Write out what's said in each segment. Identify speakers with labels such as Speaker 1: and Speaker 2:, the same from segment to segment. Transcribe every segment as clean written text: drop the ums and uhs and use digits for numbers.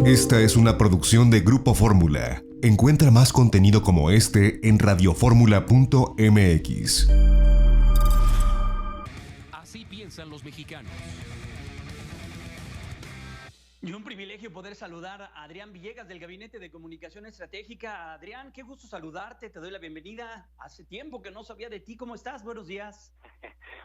Speaker 1: Esta es una producción de Grupo Fórmula. Encuentra más contenido como este en radioformula.mx.
Speaker 2: Así piensan los mexicanos.
Speaker 3: Y un privilegio poder saludar a Adrián Villegas del Gabinete de Comunicación Estratégica. Adrián, qué gusto saludarte, te doy la bienvenida. Hace tiempo que no sabía de ti, ¿cómo estás? Buenos días.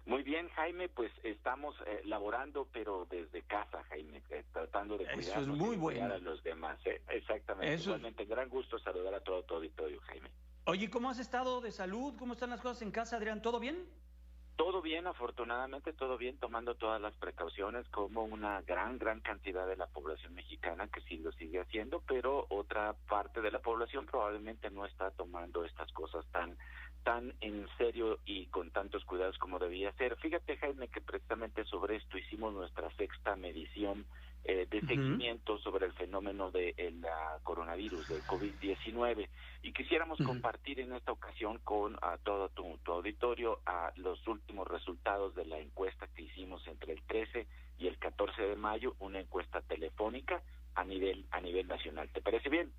Speaker 4: Muy bien, Jaime, pues estamos laborando, pero desde casa, Jaime, tratando de cuidarnos.
Speaker 3: Eso es muy
Speaker 4: y cuidar
Speaker 3: bueno.
Speaker 4: a los demás, Exactamente.
Speaker 3: Eso
Speaker 4: Igualmente, gran gusto saludar a todo tu auditorio, Jaime.
Speaker 3: Oye, ¿cómo has estado de salud? ¿Cómo están las cosas en casa, Adrián? ¿Todo bien?
Speaker 4: Todo bien, afortunadamente todo bien, tomando todas las precauciones como una gran cantidad de la población mexicana que sí lo sigue haciendo, pero otra parte de la población probablemente no está tomando estas cosas tan en serio y con tantos cuidados como debía ser. Fíjate, Jaime, que precisamente sobre esto hicimos nuestra sexta medición de seguimiento sobre el fenómeno de coronavirus, del COVID-19, y quisiéramos compartir en esta ocasión con todo tu auditorio los últimos resultados de la encuesta que hicimos entre el 13 y el 14 de mayo, una encuesta telefónica a nivel nacional. ¿Te parece bien?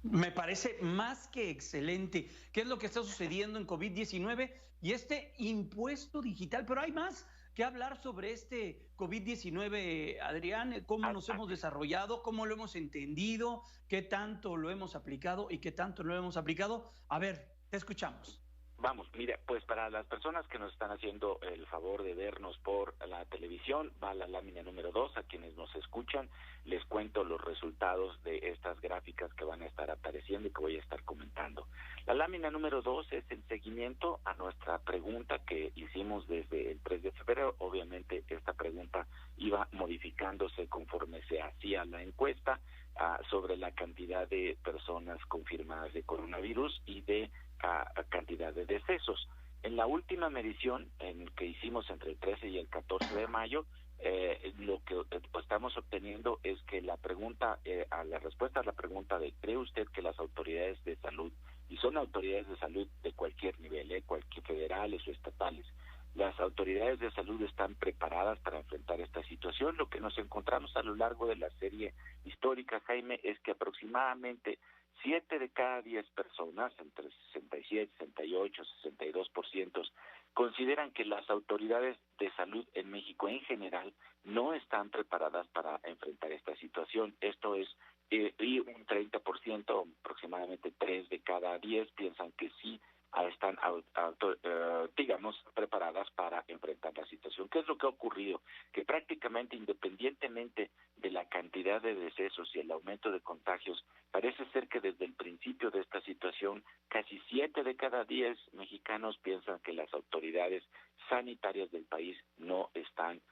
Speaker 3: Me parece más que excelente. ¿Qué es lo que está sucediendo en COVID-19 y este impuesto digital? Pero hay más que hablar sobre este COVID-19, Adrián. ¿Cómo nos hemos desarrollado? ¿Cómo lo hemos entendido? ¿Qué tanto lo hemos aplicado y qué tanto no lo hemos aplicado? A ver, te escuchamos.
Speaker 4: Vamos, mira, pues para las personas que nos están haciendo el favor de vernos por la televisión, va la lámina número 2, a quienes nos escuchan, les cuento los resultados de estas gráficas que van a estar apareciendo y que voy a estar comentando. La lámina número 2 es el seguimiento a nuestra pregunta que hicimos desde el 3 de febrero. Obviamente esta pregunta iba modificándose conforme se hacía la encuesta sobre la cantidad de personas confirmadas de coronavirus y de cantidad de decesos. En la última medición que hicimos entre el 13 y el 14 de mayo, lo que estamos obteniendo es que la respuesta a la pregunta de ¿cree usted que las autoridades de salud, y son autoridades de salud de cualquier nivel, cualquier federales o estatales, las autoridades de salud están preparadas para enfrentar esta situación? Lo que nos encontramos a lo largo de la serie histórica, Jaime, es que aproximadamente 7 de cada 10 personas, entre 67, 68, 62%, consideran que las autoridades de salud en México en general no están preparadas para enfrentar esta situación. Esto es, y un 30%, aproximadamente 3 de cada 10, piensan que sí están, digamos, preparadas para enfrentar la situación. ¿Qué es lo que ha ocurrido? Que prácticamente independientemente de la cantidad de decesos y el aumento de contagios, parece ser que desde el principio de esta situación, casi 7 de cada 10 mexicanos piensan que las autoridades sanitarias del país no están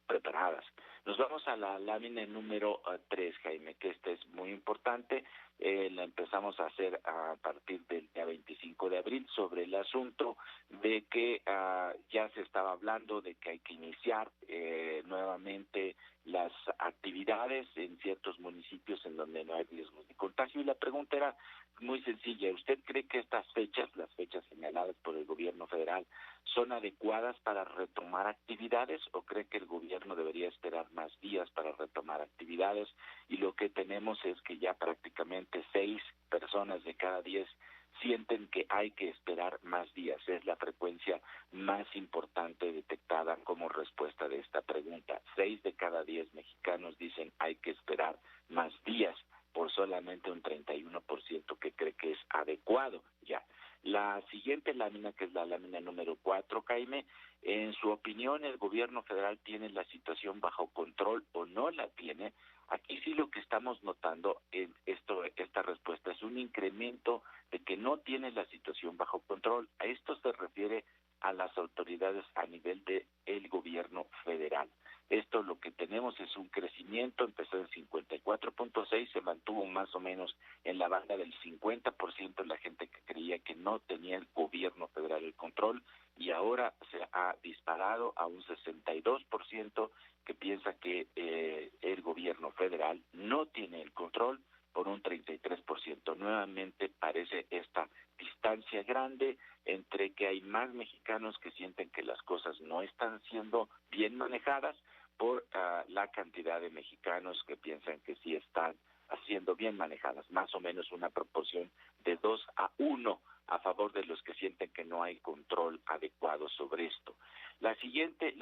Speaker 4: preparadas. Nos vamos a la lámina número 3, Jaime, que esta es muy importante. La empezamos a hacer a partir del día 25 de abril sobre el asunto de que ya se estaba hablando de que hay que iniciar nuevamente las actividades en ciertos municipios en donde no hay riesgos de contagio, y la pregunta era muy sencilla: ¿usted cree que estas fechas, las fechas señaladas por el gobierno federal, son adecuadas para retomar actividades, o cree que el gobierno debería esperar más días para retomar actividades? Y lo que tenemos es que ya prácticamente 6 personas de cada 10 sienten que hay que esperar más días. Es la frecuencia más importante detectada como respuesta de esta pregunta. 6 de cada 10 mexicanos dicen hay que esperar más días, por solamente un 31% que cree que es adecuado ya. La siguiente lámina, que es la lámina número 4, Jaime, en su opinión, ¿el gobierno federal tiene la situación bajo control o no la tiene? Aquí sí lo que estamos notando en esta respuesta es un incremento de que no tiene la situación bajo control. A esto se refiere a las autoridades a nivel de el gobierno federal. Esto lo que tenemos es un crecimiento, empezó en 54.6, se mantuvo más o menos en la banda del 50% la gente que creía que no tenía el gobierno federal el control, y ahora se ha disparado a un 62% que piensa que el gobierno federal no tiene el control, por un 33%. Nuevamente parece esta distancia grande entre que hay más mexicanos que sienten que las cosas no están siendo bien manejadas, por la cantidad de mexicanos que piensan que sí están siendo bien manejadas, más o menos una proporción de 2-1 a favor de los que sienten que no hay control adecuado sobre esto. La siguiente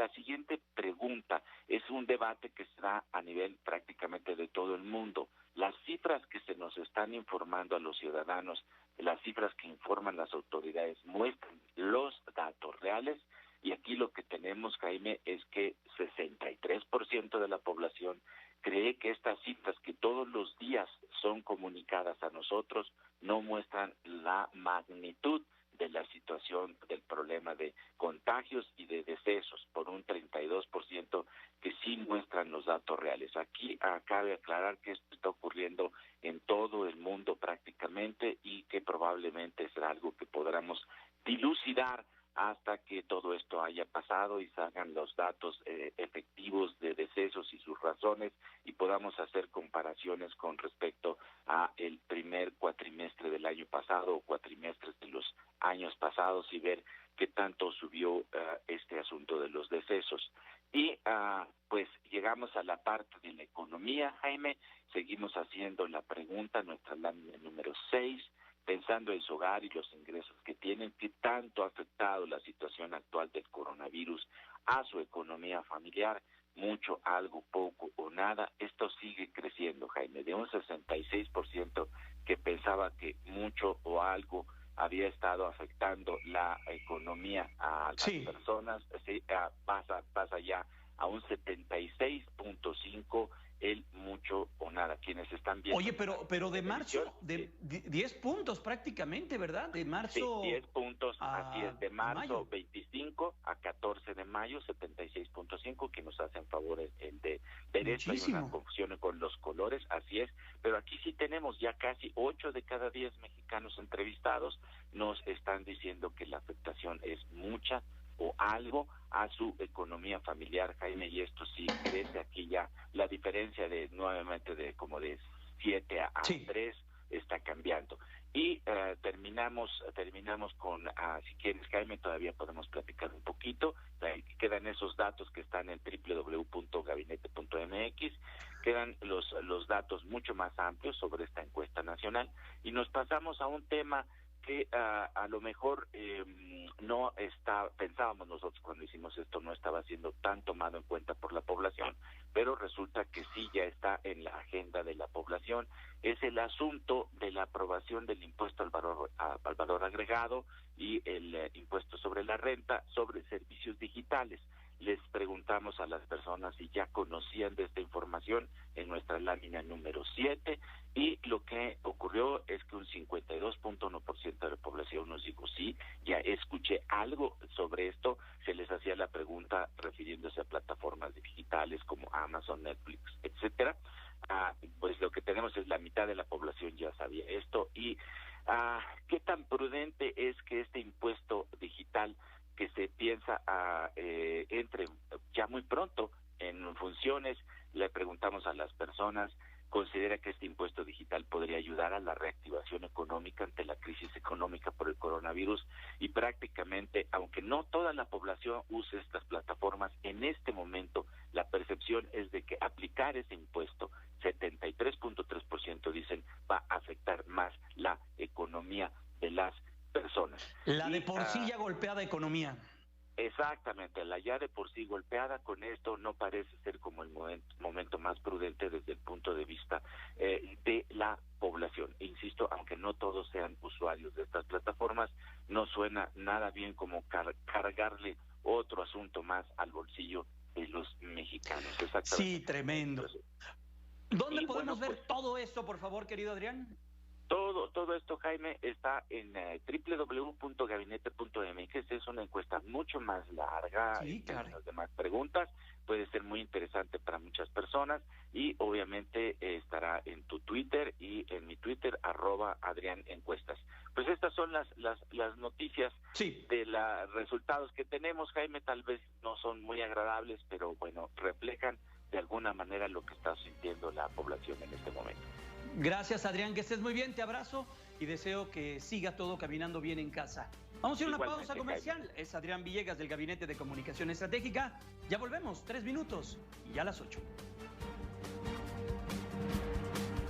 Speaker 4: pregunta es un debate que se da a nivel prácticamente de todo el mundo. Las cifras que se nos están informando a los ciudadanos, las cifras que informan las autoridades, muestran los datos reales, y aquí lo que tenemos, Jaime, es que 63% de la población cree que estas cifras que todos los días son comunicadas a nosotros no muestran la magnitud de la situación del problema de contagios y de decesos, por un 32% que sí muestran los datos reales. Aquí cabe aclarar que esto está ocurriendo en todo el mundo prácticamente y que probablemente será algo que podamos dilucidar hasta que todo esto haya pasado y salgan los datos efectivos de decesos y sus razones y podamos hacer comparaciones con respecto a el primer cuatrimestre del año pasado o cuatrimestres de los años pasados y ver qué tanto subió este asunto de los decesos. Y pues llegamos a la parte de la economía, Jaime. Seguimos haciendo la pregunta, nuestra lámina número 6, pensando en su hogar y los ingresos que tienen, qué tanto ha afectado la situación actual del coronavirus a su economía familiar, mucho, algo, poco o nada. Esto sigue creciendo, Jaime, de un 66% que pensaba que mucho o algo había estado afectando la economía a las personas, pasa ya a un 76.5% el mucho o nada, quienes están viendo.
Speaker 3: Oye, pero de marzo, de 10 puntos prácticamente, ¿verdad? De marzo.
Speaker 4: Sí, 10 puntos, así es, de marzo 25 a 14 de mayo, 76.5, que nos hacen favor el de ver esto. Hay una confusión con los colores, así es, pero aquí sí tenemos ya casi 8 de cada 10 mexicanos entrevistados, nos están diciendo que la afectación es mucha o algo a su economía familiar, Jaime, y esto sí crece aquí ya, la diferencia de nuevamente de como de 7 a 3 está cambiando. Y terminamos con, si quieres, Jaime, todavía podemos platicar un poquito, quedan esos datos que están en www.gabinete.mx, quedan los datos mucho más amplios sobre esta encuesta nacional, y nos pasamos a un tema que a lo mejor pensábamos nosotros cuando hicimos esto, no estaba siendo tan tomado en cuenta por la población, pero resulta que sí ya está en la agenda de la población. Es el asunto de la aprobación del impuesto al valor agregado y el impuesto sobre la renta sobre servicios digitales. Les preguntamos a las personas si ya conocían de esta información en nuestra lámina número 7, y lo que ocurrió es que un 52.1% de la población nos dijo sí, ya escuché algo sobre esto. Se les hacía la pregunta refiriéndose a plataformas digitales como Amazon, Netflix, etcétera. Pues lo que tenemos es la mitad de la población ya sabía esto. Y ¿qué tan prudente es que este impuesto digital que se piensa entre ya muy pronto en funciones? Le preguntamos a las personas, ¿considera que este impuesto digital podría ayudar a la reactivación económica ante la crisis económica por el coronavirus? Y prácticamente, aunque no toda la población use estas plataformas, en este momento la percepción es de que aplicar ese impuesto, 73.3% dicen, va a afectar más la economía de las personas.
Speaker 3: La de por sí ya golpeada economía.
Speaker 4: Exactamente, la ya de por sí golpeada. Con esto no parece ser como el momento más prudente desde el punto de vista de la población. Insisto, aunque no todos sean usuarios de estas plataformas, no suena nada bien como cargarle otro asunto más al bolsillo de los mexicanos.
Speaker 3: Sí, tremendo. ¿Dónde podemos ver todo esto, por favor, querido Adrián?
Speaker 4: Todo esto, Jaime, está en www.gabinete.mx. Es una encuesta mucho más larga, las demás preguntas, puede ser muy interesante para muchas personas, y obviamente estará en tu Twitter y en mi Twitter, @AdriánEncuestas. Pues estas son las noticias de los resultados que tenemos, Jaime. Tal vez no son muy agradables, pero bueno, reflejan de alguna manera lo que está sintiendo la población en este momento.
Speaker 3: Gracias, Adrián, que estés muy bien, te abrazo y deseo que siga todo caminando bien en casa. Vamos a ir a una
Speaker 4: Igualmente,
Speaker 3: pausa comercial.
Speaker 4: Jaime.
Speaker 3: Es Adrián Villegas del Gabinete de Comunicación Estratégica. Ya volvemos, 3 minutos y ya a las 8.